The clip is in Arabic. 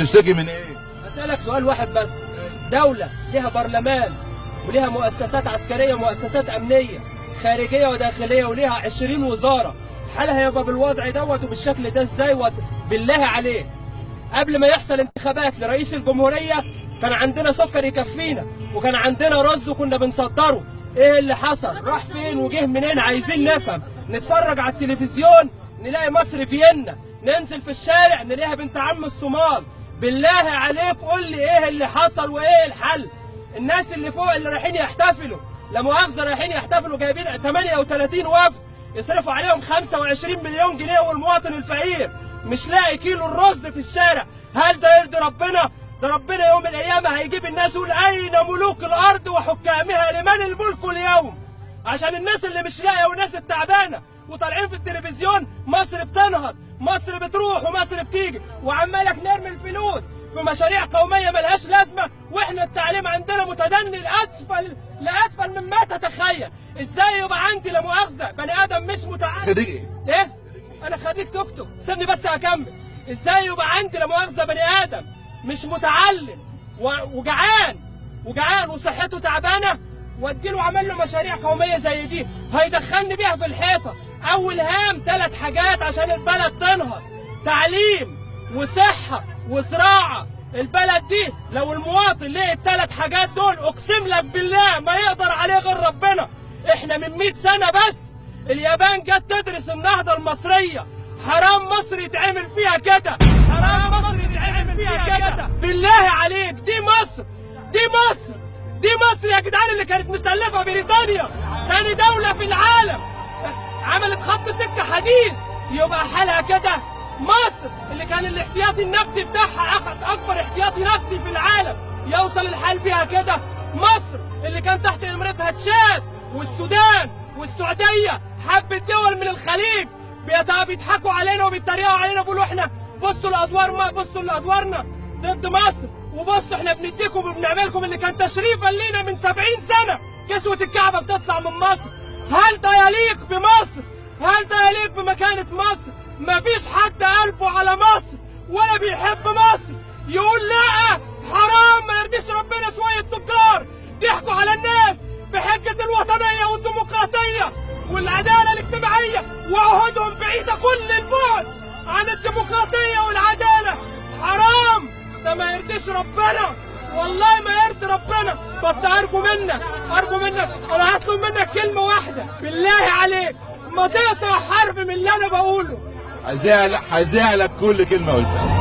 بتشتكي من ايه؟ اسالك سؤال واحد بس. دوله ليها برلمان وليها مؤسسات عسكريه ومؤسسات امنيه خارجيه وداخليه وليها 20 وزاره، حالها يبقى بالوضع دوت وبالشكل ده ازاي؟ بالله عليك، قبل ما يحصل انتخابات لرئيس الجمهوريه كان عندنا سكر يكفينا وكان عندنا رز وكنا بنصدره. ايه اللي حصل؟ راح فين وجه منين؟ عايزين نفهم. نتفرج على التلفزيون نلاقي مصر فيينا، ننزل في الشارع نلاقيها بنت عم الصومال. بالله عليك قول لي ايه اللي حصل وايه الحل؟ الناس اللي فوق اللي رايحين يحتفلوا، لا مؤاخذه رايحين يحتفلوا جايبين 38 وفد يصرفوا عليهم 25 مليون جنيه والمواطن الفقير مش لاقي كيلو الرز في الشارع. هل ده يرضي ربنا؟ ده ربنا يوم القيامه هيجيب الناس يقول اين ملوك الارض وحكامها لمن الملك اليوم؟ عشان الناس اللي مش لاقيه والناس التعبانه وطالعين في التلفزيون مصر بتنهض، مصر بتروح ومصر بتيجي، وعمالك نرمي الفلوس في مشاريع قوميه ملهاش لازمه، واحنا التعليم عندنا متدني لاسفل مما تتخيل. ازاي يبقى عندي لا مؤاخذه بني ادم مش متعلم؟ خريج ايه؟ ايه؟ انا خريج توك توك، سيبني بس اكمل. ازاي يبقى عندي لا مؤاخذه بني ادم مش متعلم وجعان وصحته تعبانه واديله عمل له مشاريع قوميه زي دي هيدخلني بيها في الحيطه؟ اول هام 3 حاجات عشان البلد تنهض: تعليم وصحه وزراعه. البلد دي لو المواطن لقي ال3 حاجات دول اقسم لك بالله ما يقدر عليه غير ربنا. احنا من 100 سنه بس اليابان جت تدرس النهضه المصريه. حرام مصر يتعمل فيها كده، حرام مصر يتعمل فيها كده. بالله عليك دي مصر، دي مصر، دي مصر يا جدعان اللي كانت مسلفه بريطانيا، تاني دوله في العالم عملت خط سكه حديد. يبقى حالها كده مصر اللي كان الاحتياطي النقدي بتاعها اخد اكبر احتياطي نقدي في العالم يوصل الحال بيها كده. مصر اللي كان تحت امرتها تشاد والسودان والسعوديه، حبه دول من الخليج بيضحكوا علينا وبيتريقوا علينا بيقولوا احنا بصوا لادوارنا ضد مصر، وبصوا احنا بنديكم وبنعملكم اللي كان تشريفا لينا من 70 سنه. كسوه الكعبه بتطلع من مصر. هل ده يليق بمصر؟ هل ده يليق بمكانه مصر؟ مفيش حد قلبه على مصر ولا بيحب مصر يقول لا حرام ما يرضيش ربنا. شويه تجار ضحكوا على الناس بحجه الوطنيه والديمقراطيه والعداله الاجتماعيه وعهودهم بعيده كل البعد عن الديمقراطيه والعداله. حرام، ده ما يرضيش ربنا، والله ما يرضي ربنا. بس ارجو منك انا هطلب منك كلمه واحده بالله عليك، ما تقطع حرف من اللي انا بقوله. هزعلك كل كلمه قلتها.